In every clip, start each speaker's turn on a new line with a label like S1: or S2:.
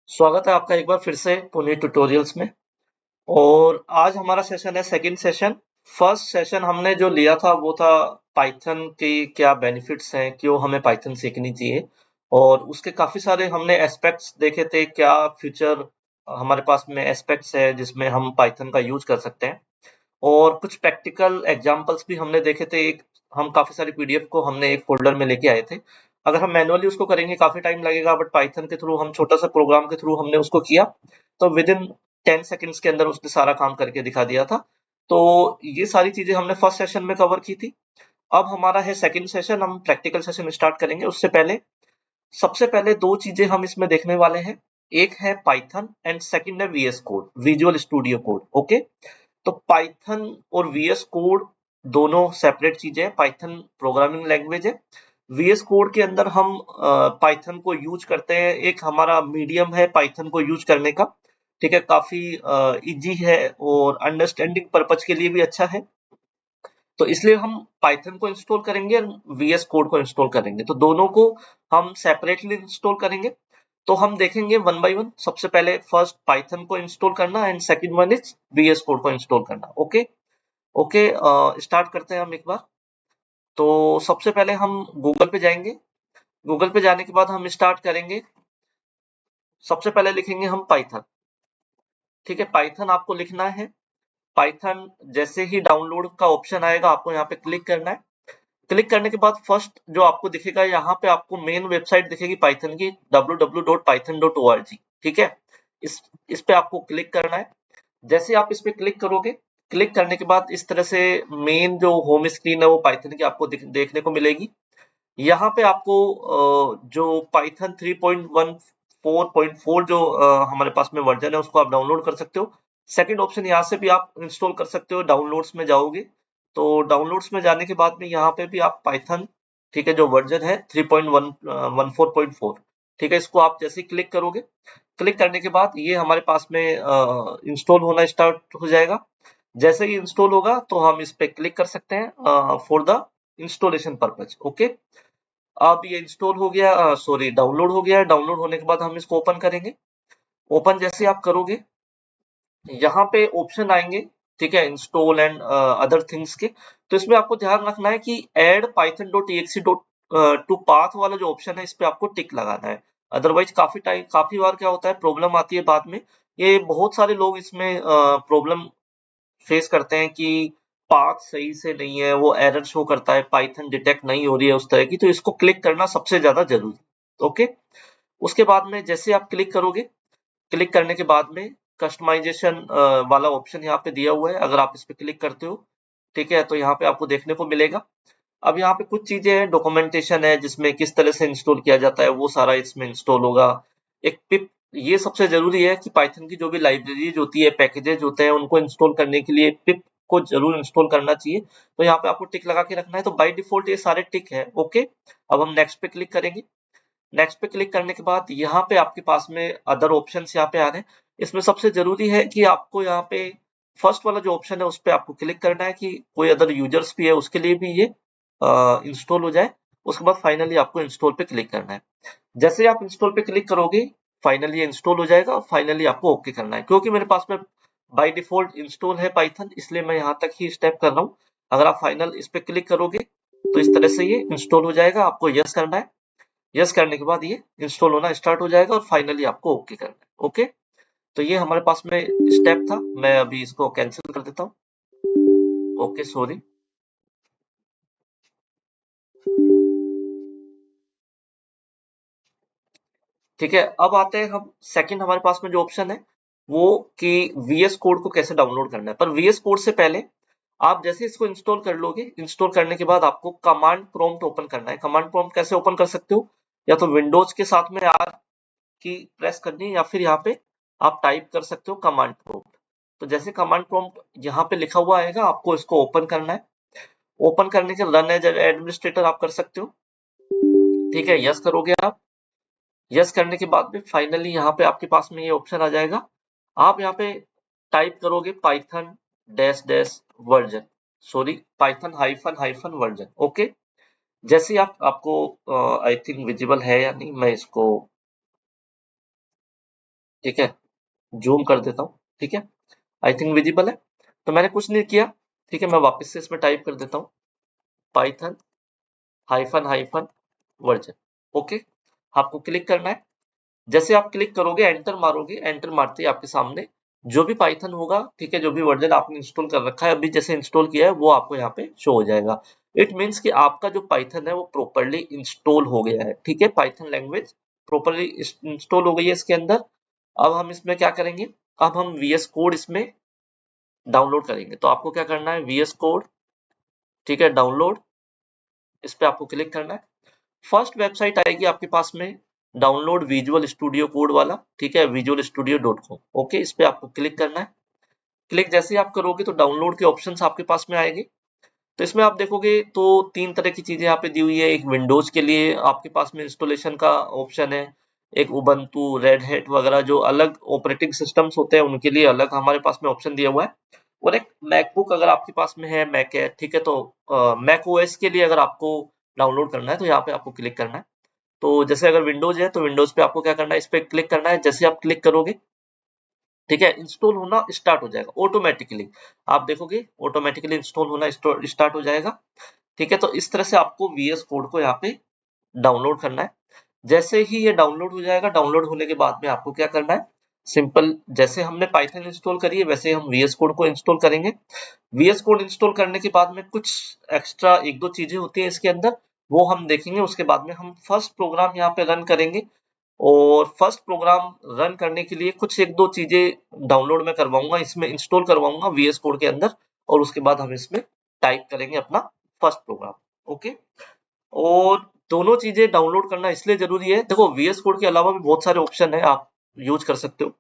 S1: स्वागत है आपका एक बार फिर से पुणे ट्यूटोरियल्स में। और आज हमारा सेशन है सेकंड सेशन। फर्स्ट सेशन हमने जो लिया था वो था पाइथन की क्या बेनिफिट्स हैं, क्यों हमें पाइथन सीखनी चाहिए। और उसके काफी सारे हमने एस्पेक्ट्स देखे थे, क्या फ्यूचर हमारे पास में एस्पेक्ट्स है जिसमें हम पाइथन का यूज कर सकते हैं। और कुछ प्रैक्टिकल एग्जांपल्स भी हमने देखे थे। एक हम काफी सारी पीडीएफ को हमने एक फोल्डर में लेके आए थे। अगर हम मैनुअली उसको करेंगे काफी टाइम लगेगा, बट पाइथन के थ्रू हम छोटा सा प्रोग्राम के थ्रू हमने उसको किया, तो विद इन 10 सेकेंड्स के अंदर उसने सारा काम करके दिखा दिया था। तो ये सारी चीजें हमने फर्स्ट सेशन में कवर की थी। अब हमारा है सेकंड सेशन, हम प्रैक्टिकल सेशन स्टार्ट करेंगे। उससे पहले सबसे पहले दो चीजें हम इसमें देखने वाले हैं। एक है पाइथन एंड सेकंड है VS code, visual studio code. Okay, तो पाइथन और वीएस कोड दोनों सेपरेट चीजें हैं। पाइथन प्रोग्रामिंग लैंग्वेज है। वीएस कोड के अंदर हम पाइथन को यूज करते हैं, एक हमारा मीडियम है पाइथन को यूज करने का। ठीक है, काफी इजी है और अंडरस्टैंडिंग पर्पज के लिए भी अच्छा है। तो इसलिए हम पाइथन को इंस्टॉल करेंगे और वीएस कोड को इंस्टॉल करेंगे, तो दोनों को हम सेपरेटली इंस्टॉल करेंगे। तो हम देखेंगे वन बाय वन। सबसे पहले फर्स्ट पाइथन को इंस्टॉल करना and second one is VS code को इंस्टॉल करना। ओके ओके, स्टार्ट करते हैं हम एक बार। तो सबसे पहले हम गूगल पे जाएंगे। गूगल पे जाने के बाद हम स्टार्ट करेंगे। सबसे पहले लिखेंगे हम पाइथन। ठीक है, पाइथन आपको लिखना है। पाइथन जैसे ही डाउनलोड का ऑप्शन आएगा आपको यहाँ पे क्लिक करना है। क्लिक करने के बाद फर्स्ट जो आपको दिखेगा, यहाँ पे आपको मेन वेबसाइट दिखेगी पाइथन की, www.python.org। ठीक है, इस पे आपको क्लिक करना है। जैसे आप इस पे क्लिक करोगे, क्लिक करने के बाद इस तरह से मेन जो होम स्क्रीन है वो पाइथन की आपको देखने को मिलेगी। यहाँ पे आपको जो पाइथन 3.14.4 जो हमारे पास में वर्जन है उसको आप डाउनलोड कर सकते हो। सेकंड ऑप्शन यहाँ से भी आप इंस्टॉल कर सकते हो। डाउनलोड्स में जाओगे तो डाउनलोड्स में जाने के बाद में यहाँ पे भी आप पाइथन, ठीक है, जो वर्जन है 3.14.4, ठीक है, इसको आप जैसे ही क्लिक करोगे, क्लिक करने के बाद ये हमारे पास में इंस्टॉल होना स्टार्ट हो जाएगा। जैसे ही इंस्टॉल होगा तो हम इस पे क्लिक कर सकते हैं for the installation purpose. Okay, अब ये इंस्टॉल हो गया, सॉरी डाउनलोड हो गया है। डाउनलोड होने के बाद हम इसको ओपन करेंगे। ओपन जैसे आप करोगे, यहाँ पे ऑप्शन आएंगे, ठीक है, इंस्टॉल एंड अदर थिंग्स के। तो इसमें आपको ध्यान रखना है कि एड python.exe टू पाथ वाला जो ऑप्शन है इस पे आपको टिक लगाना है। अदरवाइज काफी बार क्या होता है, प्रॉब्लम आती है बाद में। ये बहुत सारे लोग इसमें प्रॉब्लम फेस करते हैं कि पाथ सही से नहीं है, वो एरर शो करता है, पाइथन डिटेक्ट नहीं हो रही है उस तरह की। तो इसको क्लिक करना सबसे ज्यादा जरूरी है। ओके, उसके बाद में जैसे आप क्लिक करोगे, क्लिक करने के बाद में कस्टमाइजेशन वाला ऑप्शन यहाँ पे दिया हुआ है। अगर आप इस पे क्लिक करते हो, ठीक है, तो यहाँ पे आपको देखने को मिलेगा। अब यहाँ पे कुछ चीजें हैं, डॉक्यूमेंटेशन है जिसमें किस तरह से इंस्टॉल किया जाता है वो सारा इसमें इंस्टॉल होगा। एक पिप, ये सबसे जरूरी है कि पाइथन की जो भी लाइब्रेरीज होती है, पैकेजेज होते हैं, उनको इंस्टॉल करने के लिए पिप को जरूर इंस्टॉल करना चाहिए। तो यहाँ पे आपको टिक लगा के रखना है। तो बाय डिफॉल्ट ये सारे टिक है। ओके, अब हम नेक्स्ट पे क्लिक करेंगे। नेक्स्ट पे क्लिक करने के बाद यहाँ पे आपके पास में अदर ऑप्शंस यहाँ पे आ रहे हैं। इसमें सबसे जरूरी है कि आपको यहाँ पे फर्स्ट वाला जो ऑप्शन है उस पे आपको क्लिक करना है कि कोई अदर यूजर्स भी है उसके लिए भी ये इंस्टॉल हो जाए। उसके बाद फाइनली आपको इंस्टॉल पे क्लिक करना है। जैसे आप इंस्टॉल पे क्लिक करोगे, फाइनली ये इंस्टॉल हो जाएगा और फाइनली आपको ओके करना है। क्योंकि मेरे पास में बाय डिफॉल्ट इंस्टॉल है पाइथन, इसलिए मैं यहाँ तक ही स्टेप कर रहा हूँ। अगर आप फाइनल इस पे क्लिक करोगे तो इस तरह से ये इंस्टॉल हो जाएगा। आपको यस करना है। यस करने के बाद ये इंस्टॉल होना स्टार्ट हो जाएगा और फाइनली आपको ओके करना है। ओके, तो ये हमारे पास में स्टेप था। मैं अभी इसको कैंसिल कर देता हूँ। Okay, sorry. ठीक है, अब आते हैं हम सेकंड, हमारे पास में जो ऑप्शन है वो कि वीएस कोड को कैसे डाउनलोड करना है। पर वीएस कोड से पहले आप जैसे इसको इंस्टॉल कर लोगे, इंस्टॉल करने के बाद आपको कमांड प्रॉम्प्ट ओपन करना है। कमांड प्रॉम्प्ट कैसे ओपन कर सकते हो, या तो विंडोज के साथ में आर की प्रेस करनी है, या फिर यहाँ पे आप टाइप कर सकते हो कमांड प्रॉम्प्ट। तो जैसे कमांड प्रॉम्प्ट यहाँ पे लिखा हुआ आएगा, आपको इसको ओपन करना है। ओपन करने के रन एज एडमिनिस्ट्रेटर आप कर सकते हो। ठीक है, यस करोगे आप। यस करने के बाद में फाइनली यहाँ पे आपके पास में ये ऑप्शन आ जाएगा। आप यहाँ पे टाइप करोगे Python dash dash version, sorry Python hyphen hyphen version. Okay, जैसे ही आपको आई थिंक विजिबल है या नहीं, मैं इसको ठीक है, जूम कर देता हूँ। ठीक है, आई थिंक विजिबल है। तो मैंने कुछ नहीं किया। ठीक है, मैं वापस से इसमें टाइप कर देता हूँ Python hyphen hyphen version. Okay, आपको क्लिक करना है। जैसे आप क्लिक करोगे, एंटर मारोगे, एंटर मारते ही आपके सामने जो भी पाइथन होगा, ठीक है, जो भी वर्जन आपने इंस्टॉल कर रखा है, अभी जैसे इंस्टॉल किया है, वो आपको यहाँ पे शो हो जाएगा। इट मीन्स कि आपका जो पाइथन है वो प्रॉपरली इंस्टॉल हो गया है। ठीक है, पाइथन लैंग्वेज प्रॉपरली इंस्टॉल हो गई है इसके अंदर। अब हम इसमें क्या करेंगे, अब हम VS कोड इसमें डाउनलोड करेंगे। तो आपको क्या करना है, VS कोड, ठीक है, डाउनलोड, इस पे आपको क्लिक करना है। फर्स्ट वेबसाइट आएगी आपके पास में, डाउनलोड विजुअल स्टूडियो कोड वाला। ठीक है, visualstudio.com। ओके, इस पे आपको क्लिक करना है। क्लिक जैसे ही आप करोगे तो डाउनलोड के ऑप्शंस आपके पास में आएंगे। तो इसमें आप देखोगे तो तीन तरह की चीजें यहाँ पे दी हुई है। एक विंडोज के लिए आपके पास में इंस्टॉलेशन का ऑप्शन है, एक उबंटू, रेड हैट वगैरह जो अलग ऑपरेटिंग सिस्टम्स होते हैं उनके लिए अलग हमारे पास में ऑप्शन दिया हुआ है। और एक मैकबुक अगर आपके पास में है, मैक है, ठीक है, तो मैक ओएस के लिए अगर आपको डाउनलोड करना है तो यहाँ पे आपको क्लिक करना है। तो जैसे अगर विंडोज है तो विंडोज पे आपको क्या करना है, इस पे क्लिक करना है। जैसे आप क्लिक करोगे, ठीक है, इंस्टॉल होना स्टार्ट हो जाएगा ऑटोमेटिकली। आप देखोगे ऑटोमेटिकली इंस्टॉल होना स्टार्ट हो जाएगा। ठीक है, तो इस तरह से आपको VS कोड को यहाँ पे डाउनलोड करना है। जैसे ही ये डाउनलोड हो जाएगा, डाउनलोड होने के बाद में आपको क्या करना है, सिंपल जैसे हमने पाइथन इंस्टॉल करी है वैसे हम VS कोड को इंस्टॉल करेंगे। VS कोड इंस्टॉल करने के बाद में कुछ एक्स्ट्रा एक दो चीजें होती है इसके अंदर, वो हम देखेंगे। उसके बाद में हम फर्स्ट प्रोग्राम यहाँ पे रन करेंगे। और फर्स्ट प्रोग्राम रन करने के लिए कुछ एक दो चीजें डाउनलोड में करवाऊंगा, इसमें इंस्टॉल करवाऊंगा VS कोड के अंदर। और उसके बाद हम इसमें टाइप करेंगे अपना फर्स्ट प्रोग्राम। ओके, और दोनों चीजें डाउनलोड करना इसलिए जरूरी है, देखो VS कोड के अलावा भी बहुत सारे ऑप्शन है आप यूज कर सकते हो।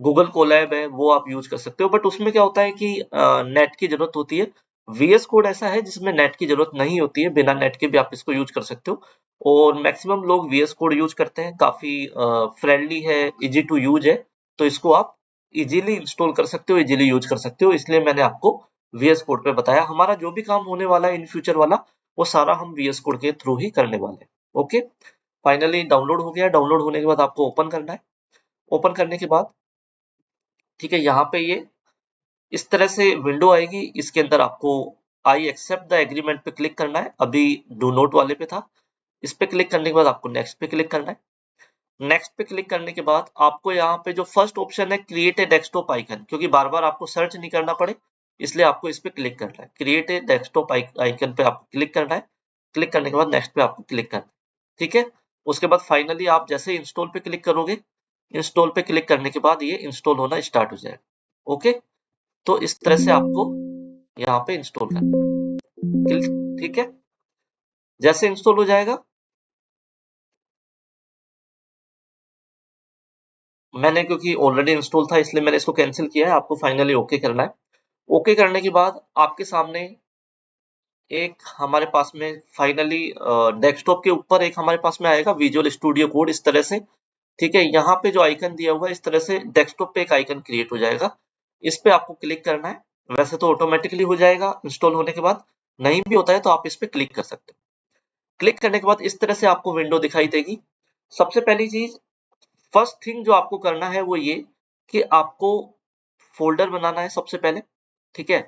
S1: गूगल कोलैब है, वो आप यूज कर सकते हो, बट उसमें क्या होता है कि नेट की जरूरत होती है। VS कोड ऐसा है जिसमें नेट की जरूरत नहीं होती है, बिना नेट के भी आप इसको यूज कर सकते हो। और मैक्सिमम लोग VS कोड यूज करते हैं, काफी फ्रेंडली है, इजी टू यूज है। तो इसको आप इजीली इंस्टॉल कर सकते हो, इजीली यूज कर सकते हो, इसलिए मैंने आपको VS कोड पे बताया। हमारा जो भी काम होने वाला है इन फ्यूचर वाला, वो सारा हम VS कोड के थ्रू ही करने वाले हैं। ओके, फाइनली डाउनलोड हो गया। डाउनलोड होने के बाद आपको ओपन करना है। ओपन करने के बाद, ठीक है, यहाँ पे ये इस तरह से विंडो आएगी। इसके अंदर आपको आई एक्सेप्ट द एग्रीमेंट पे क्लिक करना है। अभी डू नोट वाले पे था। इस पे क्लिक करने के बाद आपको नेक्स्ट पे क्लिक करना है। नेक्स्ट पे क्लिक करने के बाद आपको यहाँ पे जो फर्स्ट ऑप्शन है, क्रिएट ए डेस्कटॉप आइकन, क्योंकि बार बार आपको सर्च नहीं करना पड़े, इसलिए आपको इस पे क्लिक करना है। क्रिएट ए डेस्कटॉप आइकन पे आपको क्लिक करना है। क्लिक करने के बाद नेक्स्ट पे आपको क्लिक करना है। ठीक है, उसके बाद फाइनली आप जैसे इंस्टॉल पे क्लिक करोगे, इंस्टॉल पे क्लिक करने के बाद ये इंस्टॉल होना स्टार्ट हो जाएगा। ओके, तो इस तरह से आपको यहाँ पे इंस्टॉल करना है। ठीक है, जैसे इंस्टॉल हो जाएगा, मैंने क्योंकि ऑलरेडी इंस्टॉल था इसलिए मैंने इसको कैंसिल किया है। आपको फाइनली ओके करना है। ओके करने के बाद आपके सामने एक हमारे पास में फाइनली डेस्कटॉप के ऊपर एक हमारे पास में आएगा विजुअल स्टूडियो कोड इस तरह से। ठीक है, यहाँ पे जो आइकन दिया हुआ है इस तरह से डेस्कटॉप पे एक आइकन क्रिएट हो जाएगा। इस पे आपको क्लिक करना है। वैसे तो ऑटोमेटिकली हो जाएगा इंस्टॉल होने के बाद, नहीं भी होता है तो आप इस पे क्लिक कर सकते हो। क्लिक करने के बाद इस तरह से आपको विंडो दिखाई देगी। सबसे पहली चीज, फर्स्ट थिंग जो आपको करना है वो ये कि आपको फ़ोल्डर बनाना है सबसे पहले। ठीक है,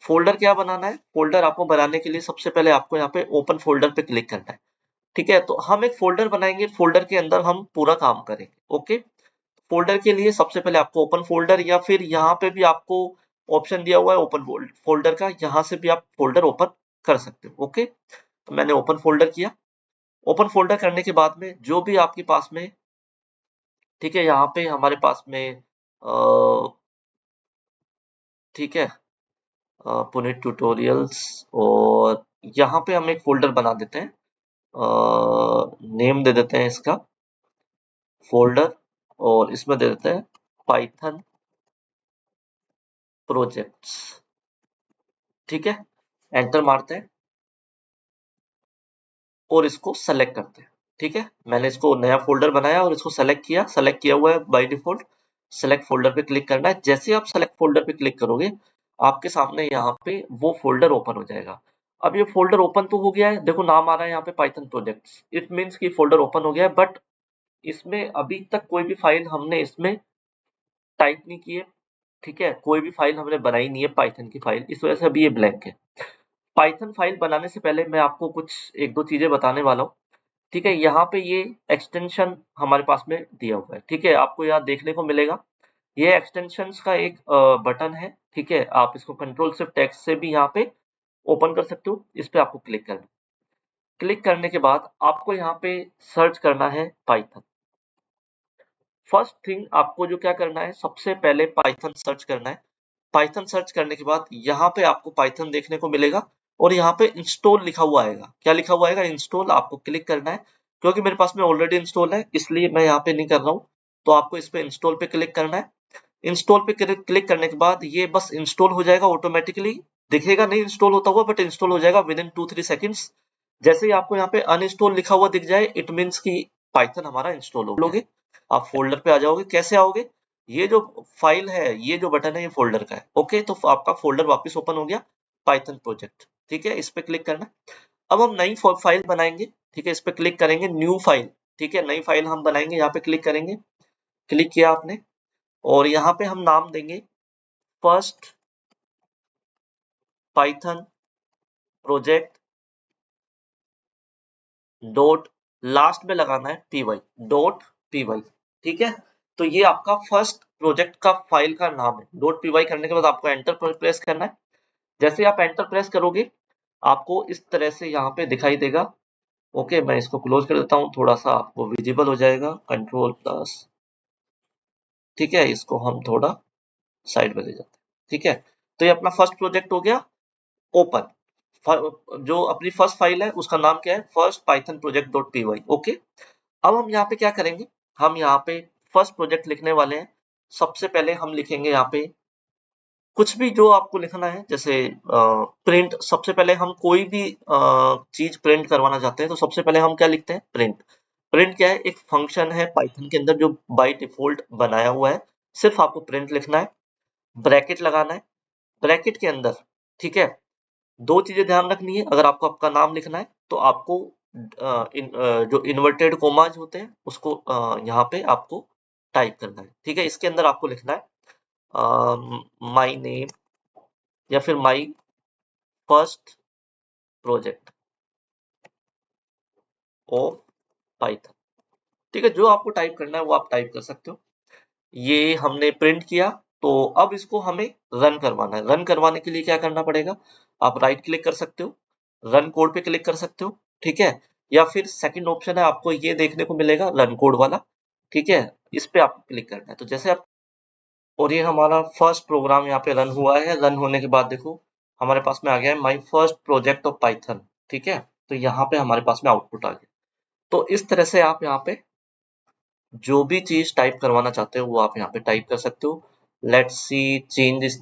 S1: फ़ोल्डर क्या बनाना है? फ़ोल्डर आपको बनाने के लिए सबसे पहले आपको यहाँ पे ओपन फ़ोल्डर पे क्लिक करना है। ठीक है, तो हम एक फ़ोल्डर बनाएँगे, फ़ोल्डर के अंदर हम पूरा काम करेंगे। ओके, फ़ोल्डर के लिए सबसे पहले आपको ओपन फ़ोल्डर, या फिर यहाँ पे भी आपको ऑप्शन दिया हुआ है ओपन फ़ोल्डर का, यहाँ से भी आप फ़ोल्डर ओपन कर सकते हो। ओके, तो मैंने ओपन फ़ोल्डर किया। ओपन फ़ोल्डर करने के बाद में जो भी आपके पास में, ठीक है, यहाँ पे हमारे पास में ठीक है, पुनीत ट्यूटोरियल्स, और यहाँ पे हम एक फोल्डर बना देते हैं, नेम दे देते हैं इसका फोल्डर, और इसमें दे देते हैं पाइथन प्रोजेक्ट्स। ठीक है, एंटर मारते हैं और इसको सेलेक्ट करते हैं। ठीक है, मैंने इसको नया फोल्डर बनाया और इसको सेलेक्ट किया। सेलेक्ट किया हुआ है बाय डिफॉल्ट। सेलेक्ट फोल्डर पे क्लिक करना है। जैसे आप सेलेक्ट फोल्डर पे क्लिक करोगे, आपके सामने यहाँ पे वो फोल्डर ओपन हो जाएगा। अब ये फोल्डर ओपन तो हो गया है, देखो नाम आ रहा है यहाँ पे पाइथन प्रोजेक्ट्स, इट मीन्स कि फोल्डर ओपन हो गया है, बट इसमें अभी तक कोई भी फाइल हमने इसमें टाइप नहीं किए, ठीक है, कोई भी फाइल हमने बनाई नहीं है पाइथन की फाइल, इस वजह से अभी ये ब्लैंक है। पाइथन फाइल बनाने से पहले मैं आपको कुछ एक दो चीजें बताने वाला हूँ, ठीक है। यहाँ पे ये एक्सटेंशन हमारे पास में दिया हुआ है, ठीक है, आपको यहाँ देखने को मिलेगा, ये एक्सटेंशंस का एक बटन है, ठीक है, आप इसको कंट्रोल शिफ्ट टेक्स्ट से भी यहाँ पे ओपन कर सकते हो, इस पे आपको क्लिक करना है। क्लिक करने के बाद आपको यहाँ पे सर्च करना है पाइथन। फर्स्ट थिंग आपको जो क्या करना है, सबसे पहले पाइथन सर्च करना है। पाइथन सर्च करने के बाद यहाँ पे आपको पाइथन देखने को मिलेगा और यहाँ पे इंस्टॉल लिखा हुआ आएगा। क्या लिखा हुआ आएगा? इंस्टॉल। आपको क्लिक करना है, क्योंकि मेरे पास में ऑलरेडी इंस्टॉल है इसलिए मैं यहाँ पे नहीं कर रहा हूँ, तो आपको इस पे इंस्टॉल पे क्लिक करना है। इंस्टॉल पे क्लिक करने के बाद ये बस इंस्टॉल हो जाएगा ऑटोमेटिकली, दिखेगा नहीं इंस्टॉल होता हुआ, बट इंस्टॉल हो जाएगा विद इन 2-3 सेकंड्स। जैसे ही आपको यहाँ पे अनइंस्टॉल लिखा हुआ दिख जाए, इट मीन्स कि पाइथन हमारा इंस्टॉल हो गया। आप फोल्डर पे आ जाओगे। कैसे आओगे? ये जो फाइल है, ये जो बटन है, ये फोल्डर का है। ओके, तो आपका फोल्डर वापस ओपन हो गया, पाइथन प्रोजेक्ट, ठीक है, इस पे क्लिक करना। अब हम नई फाइल बनाएंगे, ठीक है, इस पे क्लिक करेंगे, न्यू फाइल, ठीक है, नई फाइल हम बनाएंगे, यहाँ पे क्लिक करेंगे। क्लिक किया आपने और यहाँ पे हम नाम देंगे first Python project dot, last में लगाना है py, डॉट py, ठीक है। तो ये आपका फर्स्ट प्रोजेक्ट का फाइल का नाम है। डॉट py करने के बाद आपको एंटर प्रेस करना है। जैसे आप एंटर प्रेस करोगे, आपको इस तरह से यहाँ पे दिखाई देगा। ओके, मैं इसको क्लोज कर देता हूँ, थोड़ा सा आपको विजिबल हो जाएगा, कंट्रोल प्लस, ठीक है, इसको हम थोड़ा साइड में ले जाते हैं, ठीक है। तो ये अपना फर्स्ट प्रोजेक्ट हो गया ओपन। जो अपनी फर्स्ट फाइल है उसका नाम क्या है? First Python project dot P Y. Okay, अब हम यहाँ पे क्या करेंगे, हम यहाँ पे फर्स्ट प्रोजेक्ट लिखने वाले हैं। सबसे पहले हम लिखेंगे यहाँ पे कुछ भी जो आपको लिखना है, जैसे प्रिंट। सबसे पहले हम कोई भी चीज प्रिंट करवाना चाहते हैं, तो सबसे पहले हम क्या लिखते हैं? प्रिंट। प्रिंट क्या है? एक फंक्शन है पाइथन के अंदर जो बाय डिफॉल्ट बनाया हुआ है। सिर्फ आपको प्रिंट लिखना है, ब्रैकेट लगाना है, ब्रैकेट के अंदर, ठीक है, दो चीजें ध्यान रखनी है। अगर आपको आपका नाम लिखना है तो आपको जो इन्वर्टेड कोमाज होते हैं उसको यहाँ पे आपको टाइप करना है, ठीक है। इसके अंदर आपको लिखना है माई नेम या फिर my first project of Python, ठीक है। जो आपको टाइप करना है वो आप टाइप कर सकते हो। ये हमने प्रिंट किया, तो अब इसको हमें रन करवाना है। रन करवाने के लिए क्या करना पड़ेगा? आप राइट क्लिक कर सकते हो, रन कोड पे क्लिक कर सकते हो, ठीक है, या फिर सेकंड ऑप्शन है, आपको ये देखने को मिलेगा रन कोड वाला, ठीक है, इस पे आपको क्लिक करना है। तो जैसे आप, और ये हमारा फर्स्ट प्रोग्राम यहाँ पे रन हुआ है। रन होने के बाद देखो हमारे पास में आ गया है my first project of Python, ठीक है। तो यहाँ पे हमारे पास में आउटपुट आ गया। तो इस तरह से आप यहाँ पे जो भी चीज टाइप करवाना चाहते हो वो आप यहाँ पे टाइप कर सकते हो। Let's see change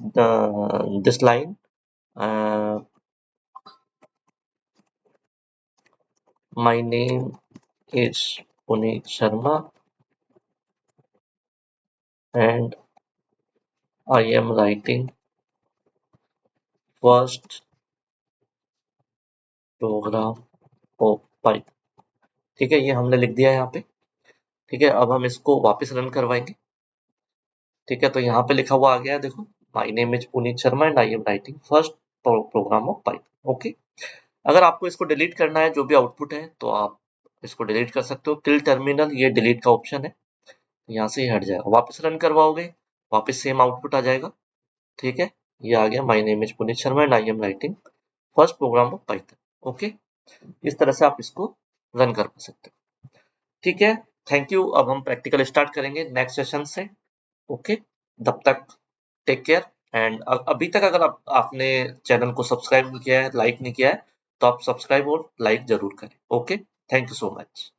S1: this line, my name is Puneet Sharma and I am writing first program of Python, ठीक है, ये हमने लिख दिया है यहाँ पे, ठीक है। अब हम इसको वापस रन करवाएंगे, ठीक है। तो यहाँ पे लिखा हुआ आ गया है, देखो, my name is Puneet Sharma and I am writing first program of Python. Okay, अगर आपको इसको डिलीट करना है जो भी आउटपुट है, तो आप इसको डिलीट कर सकते हो। टिल टर्मिनल, ये डिलीट का ऑप्शन है, यहाँ से ही हट जाएगा। वापस रन करवाओगे, वापस सेम आउटपुट आ जाएगा, ठीक है। ये आ गया my name is Puneet Sharma and I am writing first program of Python. Okay, इस तरह से आप इसको रन कर सकते हो, ठीक है। Thank you. अब हम प्रैक्टिकल स्टार्ट करेंगे नेक्स्ट सेशन से। ओके, तब तक टेक केयर। एंड अभी तक अगर आपने चैनल को सब्सक्राइब नहीं किया है, लाइक नहीं किया है, तो आप सब्सक्राइब और लाइक जरूर करें। Okay, thank you so much.